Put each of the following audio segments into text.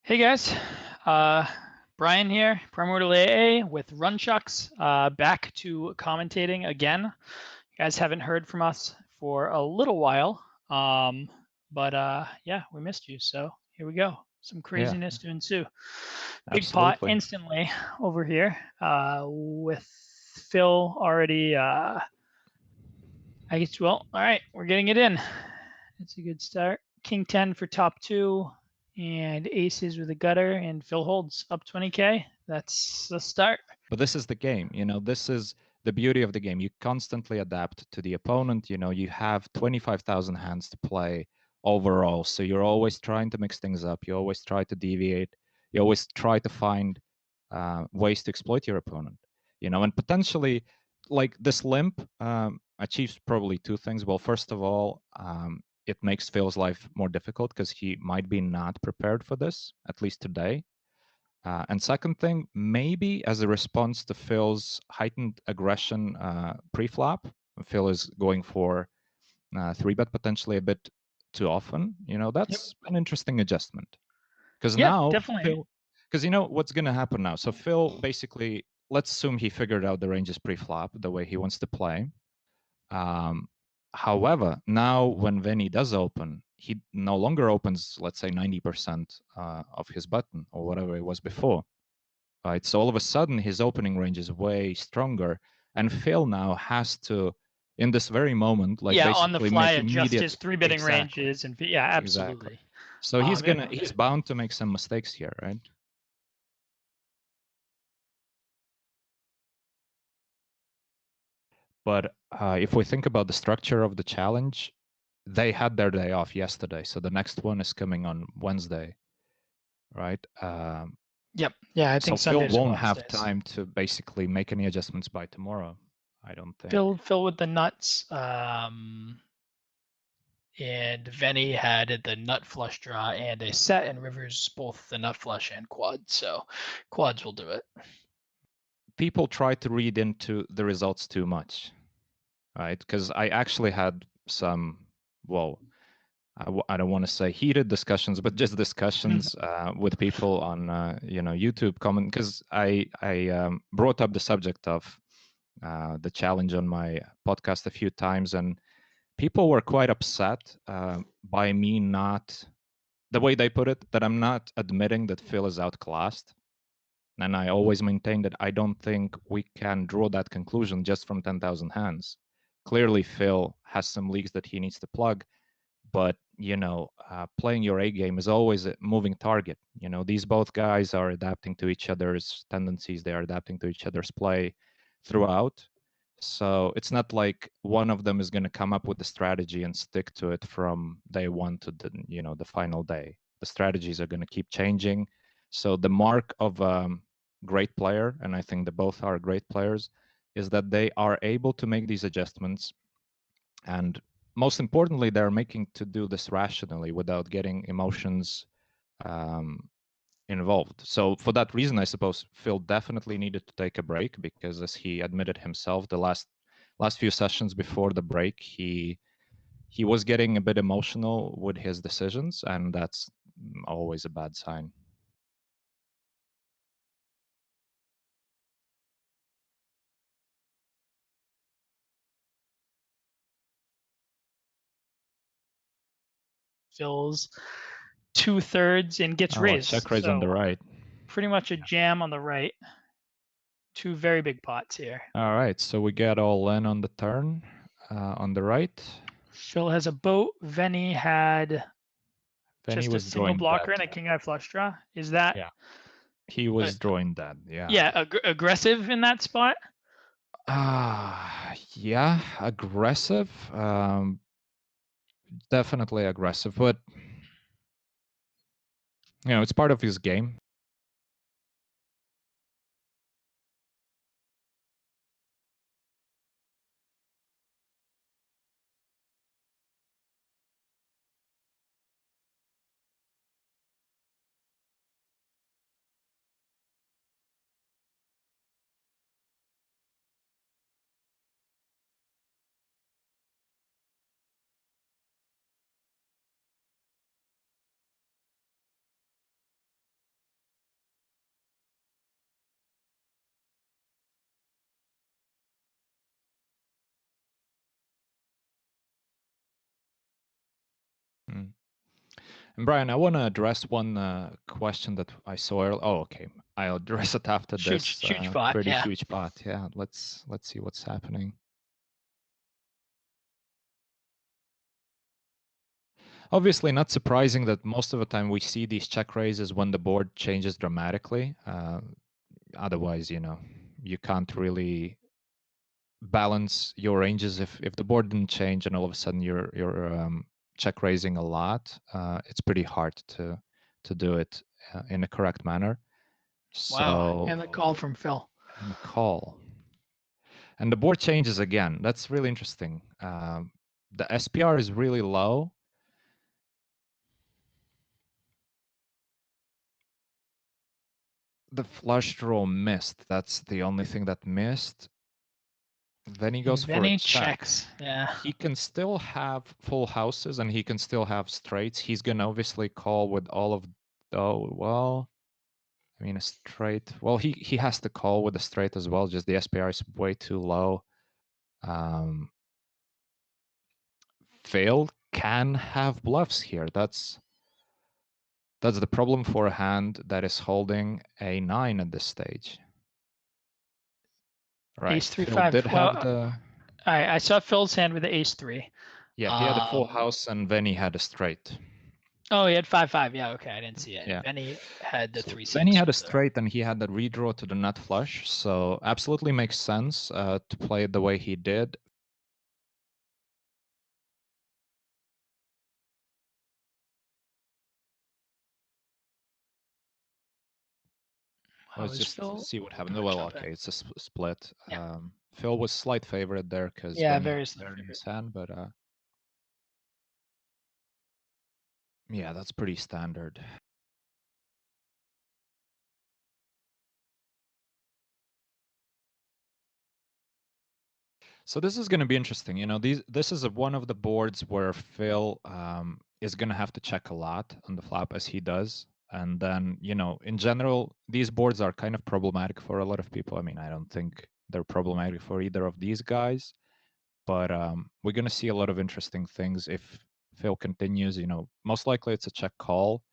Hey guys, uh, Bryan here, PrimordialAA with Runchuks, back to commentating again. You guys haven't heard from us for a little while, but yeah, we missed you, so here we go. Some Yeah, craziness to ensue. Big pot absolutely. instantly over here, with Phil already, I guess, well, all right, we're getting it in. It's a good start. King 10 for top two and aces with a gutter, and Phil holds up 20K. That's the start. But this is the game, this is the beauty of the game. You constantly adapt to the opponent. You have 25,000 hands to play overall. So you're always trying to mix things up. You always try to deviate. You always try to find ways to exploit your opponent, and potentially like this limp achieves probably two things. Well, first of all, it makes Phil's life more difficult because he might be not prepared for this, at least today. And second thing, maybe as a response to Phil's heightened aggression pre-flop, Phil is going for 3-bet potentially a bit too often. That's an interesting adjustment. Because Yeah, now definitely. Phil, because what's going to happen now. So Phil basically, let's assume he figured out the ranges pre-flop the way he wants to play. Um, However, now when Veni does open, he no longer opens, let's say, 90% of his button or whatever it was before. Right, so all of a sudden his opening range is way stronger, and Phil now has to, in this very moment, like Yeah, on the basically fly, make adjust immediate. his three betting Exactly, ranges, and yeah, exactly. absolutely. So It, he's bound to make some mistakes here, right? But if we think about the structure of the challenge, they had their day off yesterday, so the next one is coming on Wednesday, right? yep. Yeah, I So think Phil Sundays and won't have Wednesdays. time to basically make any adjustments by tomorrow, I don't think. Phil with the nuts. And Venny had the nut flush draw and a set, and Rivers both the nut flush and quad. So quads will do it. People try to read into the results too much, right? Because I actually had some, well, I don't want to say heated discussions, but just discussions with people on YouTube comment, because I brought up the subject of the challenge on my podcast a few times, and people were quite upset by me not, the way they put it, that I'm not admitting that Phil is outclassed. And I always maintain that I don't think we can draw that conclusion just from 10,000 hands. Clearly, Phil has some leagues that he needs to plug, but playing your A game is always a moving target. These both guys are adapting to each other's tendencies. They are adapting to each other's play throughout. So it's not like one of them is going to come up with the strategy and stick to it from day one to the final day. The strategies are going to keep changing. So the mark of great player, and I think that both are great players, is that they are able to make these adjustments, and most importantly, they're making to do this rationally without getting emotions involved. So for that reason, I suppose Phil definitely needed to take a break, because as he admitted himself, the last few sessions before the break, he was getting a bit emotional with his decisions, and that's always a bad sign. Phil's 2/3 and gets Oh, raised. check raise on the So right. pretty much a jam on the right. Two very big pots here. All right, so we get all in on the turn on the right. Phil has a boat. Venny had Then he just a was single drawing blocker that. and a king eye flush draw. Is that He was drawing that, yeah. yeah, aggressive in that spot? Yeah, aggressive. Definitely aggressive, but it's part of his game. And Brian, I want to address one question that I saw earlier. Oh, okay. I'll address it after Huge, this huge pot. pretty Yeah. huge pot. Yeah, let's see what's happening. Obviously, not surprising that most of the time we see these check raises when the board changes dramatically. Otherwise, you know, you can't really balance your ranges if the board didn't change and all of a sudden you're check raising a lot. It's pretty hard to do it in a correct manner. Wow. So And the call from Phil. and a call, and the board changes again. That's really interesting. The SPR is really low. The flush draw missed. That's the only thing that missed. Then he goes for a Venny check. checks. Yeah. He can still have full houses and he can still have straights. He's gonna obviously call with all of well, I mean a straight. Well, he has to call with a straight as well. Just the SPR is way too low. Phil can have bluffs here. That's the problem for a hand that is holding a 9 at this stage. Right. Ace 3 Phil 5. did Well, have the. I saw Phil's hand with the ace 3. Yeah, he had a full house and Venny had a straight. Oh, he had 5 5. Yeah, okay, I didn't see it. Yeah. Venny had the So 3 then he 6. had a straight and he had the redraw to the nut flush. So absolutely makes sense to play it the way he did. Let's just see what happened. Well, okay, it's a split. Yeah. Phil was slight favorite there because Yeah, Venny very had slight turn in favorite. his hand, but yeah, that's pretty standard. So this is going to be interesting. You know, this is one of the boards where Phil is going to have to check a lot on the flop as he does. And then, you know, in general, these boards are kind of problematic for a lot of people. I mean, I don't think they're problematic for either of these guys, but we're going to see a lot of interesting things if Phil continues. You know, most likely it's a check call.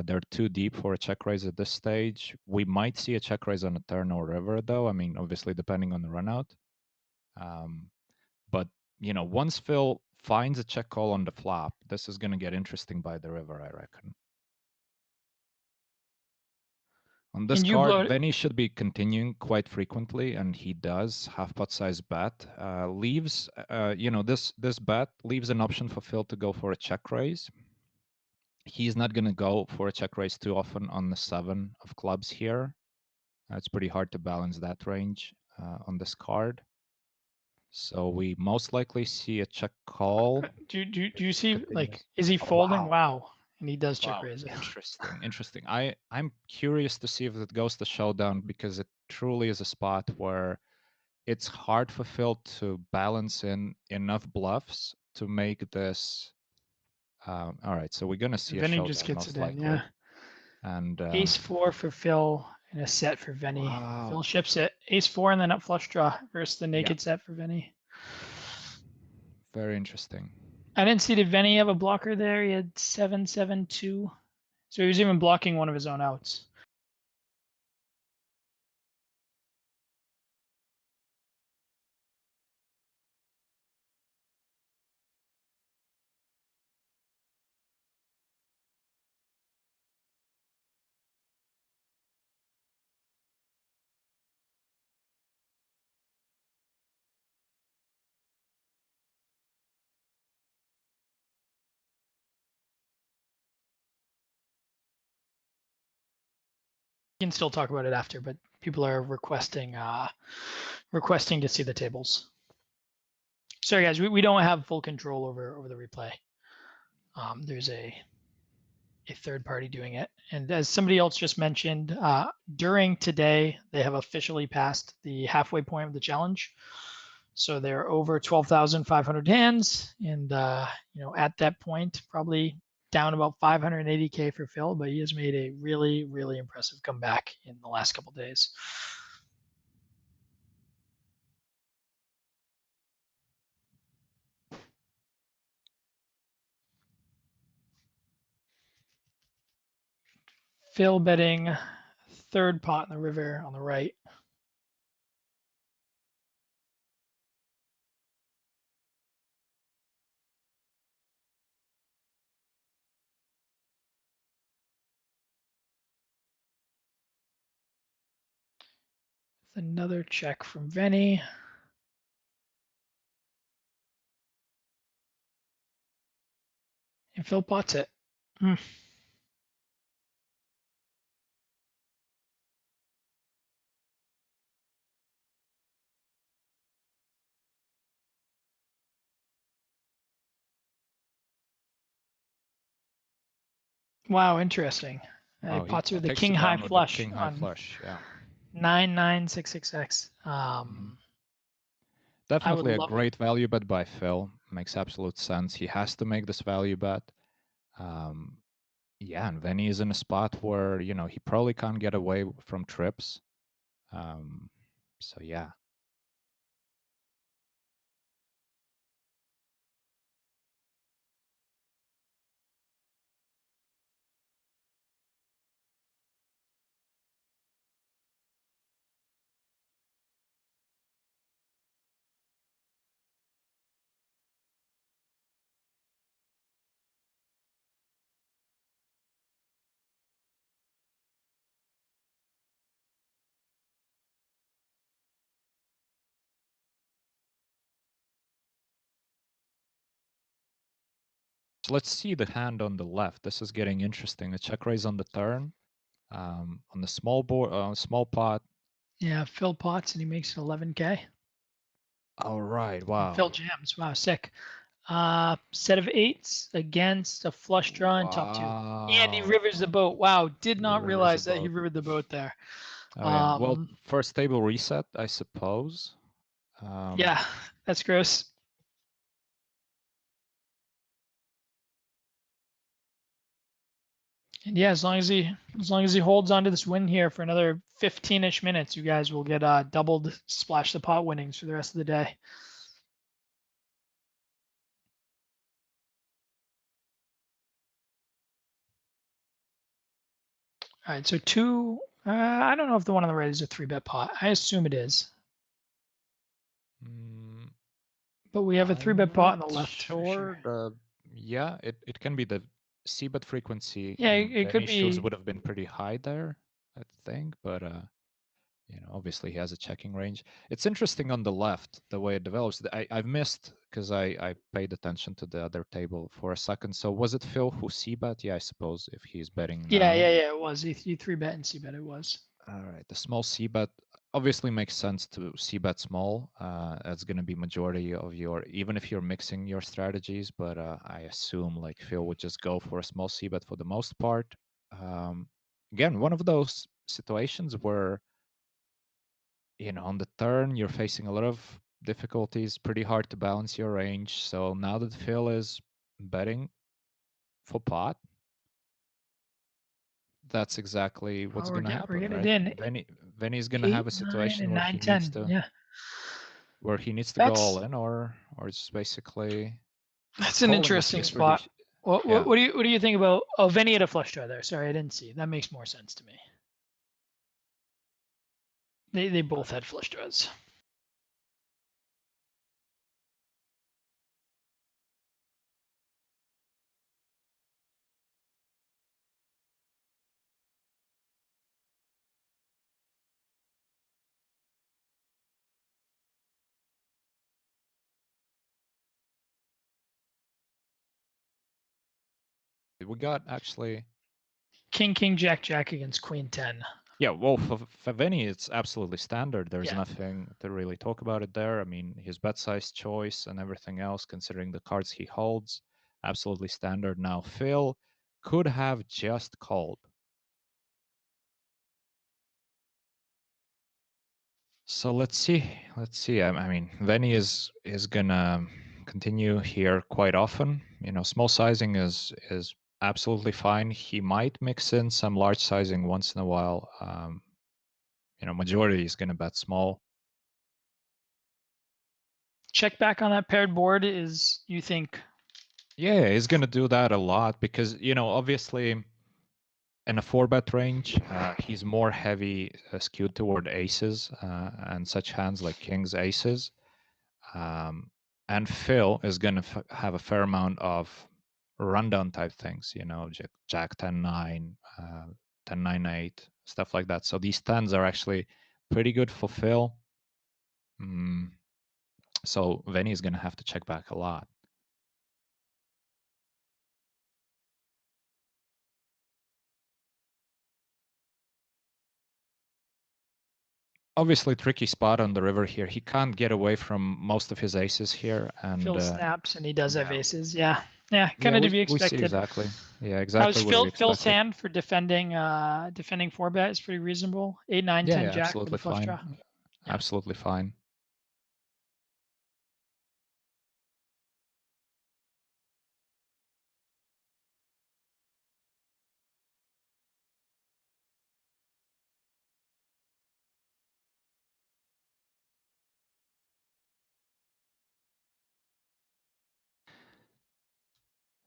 They're too deep for a check raise at this stage. We might see a check raise on a turn or river, though. I mean, obviously, depending on the run out. But you know, once Phil finds a check call on the flop, this is going to get interesting by the river, I reckon. On this card, Venny should be continuing quite frequently, and he does. Half pot size bet leaves. You know, this bet leaves an option for Phil to go for a check raise. He's not going to go for a check raise too often on the 7 of clubs here. It's pretty hard to balance that range on this card. So we most likely see a check call. Do you see, like, is he folding? Wow. And he does check raise. Interesting. I'm curious to see if it goes to showdown because it truly is a spot where it's hard for Phil to balance in enough bluffs to make this. All right, so we're gonna see a showdown just gets most it in, likely. yeah. And Ace 4 for Phil and a set for Venny. wow. Phil ships it. Ace 4 and then up flush draw versus the naked set for Venny. Very interesting. I didn't see, did Venny have a blocker there? He had 7-7-2. So he was even blocking one of his own outs. We can still talk about it after, but people are requesting to see the tables. Sorry guys, we don't have full control over the replay. There's a third party doing it, and as somebody else just mentioned, during today they have officially passed the halfway point of the challenge. So they're over 12,500 hands, and you know, at that point, probably down about 580K for Phil, but he has made a really, really impressive comeback in the last couple days. Phil betting third pot in the river on the right. With another check from Venny. And Phil pots it. Wow, interesting. He Oh, he pots with the takes king it high down with the flush king high on flush. Yeah. 9966x. I would Definitely a love it. great value bet by Phil. Makes absolute sense. He has to make this value bet. Yeah, and Venny is in a spot where, you know, he probably can't get away from trips. So yeah. So let's see the hand on the left. This is getting interesting. A check raise on the turn. On the small board, small pot. Yeah, Phil pots and he makes it 11K. All right. And Wow. Phil jams. Wow, sick. Set of eights against a flush draw in top two. And he Wow. rivers the boat. Wow, did not Rivers a realize that he boat. rivered the boat there. Oh yeah. Well, first table reset, I suppose. Yeah, that's gross. And yeah, as long as he holds on to this win here for another 15-ish minutes, you guys will get doubled splash the pot winnings for the rest of the day. All right, so two. I don't know if the one on the right is a 3-bet pot. I assume it is, but we have a 3-bet I'm pot not on the left for sure. sure. Yeah, it can be the c-bet frequency. Yeah, in it could Benny's shoes be. would have been pretty high there, I think, but you know, obviously he has a checking range. It's interesting on the left the way it develops. I've missed because I paid attention to the other table for a second. So was it Phil who c-bet? Yeah, I suppose if he's betting Yeah, now. it was. He 3-bet and c-bet it was. All right, the small c-bet obviously makes sense to c-bet small. That's going to be majority of your, even if you're mixing your strategies, but I assume like Phil would just go for a small c-bet for the most part. Again, one of those situations where, you know, on the turn, you're facing a lot of difficulties, pretty hard to balance your range. So now that Phil is betting for pot, that's exactly what's Oh, going to we're happen, getting it right? in. Venny's going to have 8, a 9, situation and where 9, he needs 10. to Yeah, go all that's in, or just basically an calling is interesting just pretty. spot. What, Yeah. what do you think about? Oh, Venny had a flush draw there. Sorry, I didn't see. That makes more sense to me. They both had flush draws. We got actually. King, Jack against Queen 10. Yeah, well, for Venny, it's absolutely standard. There's Yeah. nothing to really talk about it there. I mean, his bet size choice and everything else, considering the cards he holds, absolutely standard. Now, Phil could have just called. So let's see. Let's see. I mean, Venny is gonna continue here quite often. You know, small sizing is absolutely fine. He might mix in some large sizing once in a while. You know, majority is gonna bet small. Check back on that paired board is, you think? Yeah, he's gonna do that a lot because, you know, obviously in a 4-bet range, he's more heavy skewed toward aces and such hands like kings, aces. And Phil is going to have a fair amount of rundown type things, you know, Jack 10-9, 10-9-8, stuff like that. So these 10s are actually pretty good for Phil. So Venny is going to have to check back a lot. Obviously, tricky spot on the river here. He can't get away from most of his aces here, and Phil snaps and he does have yeah. aces. Yeah, kind of to be we see expected. exactly. Yeah, How's exactly what we Phil's expected. hand for defending 4-bet is pretty reasonable. 8, 9, 10 jack absolutely with a flush fine. draw. Yeah. Absolutely fine.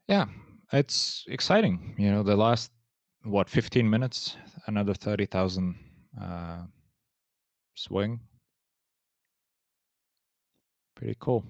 Yeah, it's exciting. You know, the last 15 minutes, another 30,000 swing. Pretty cool.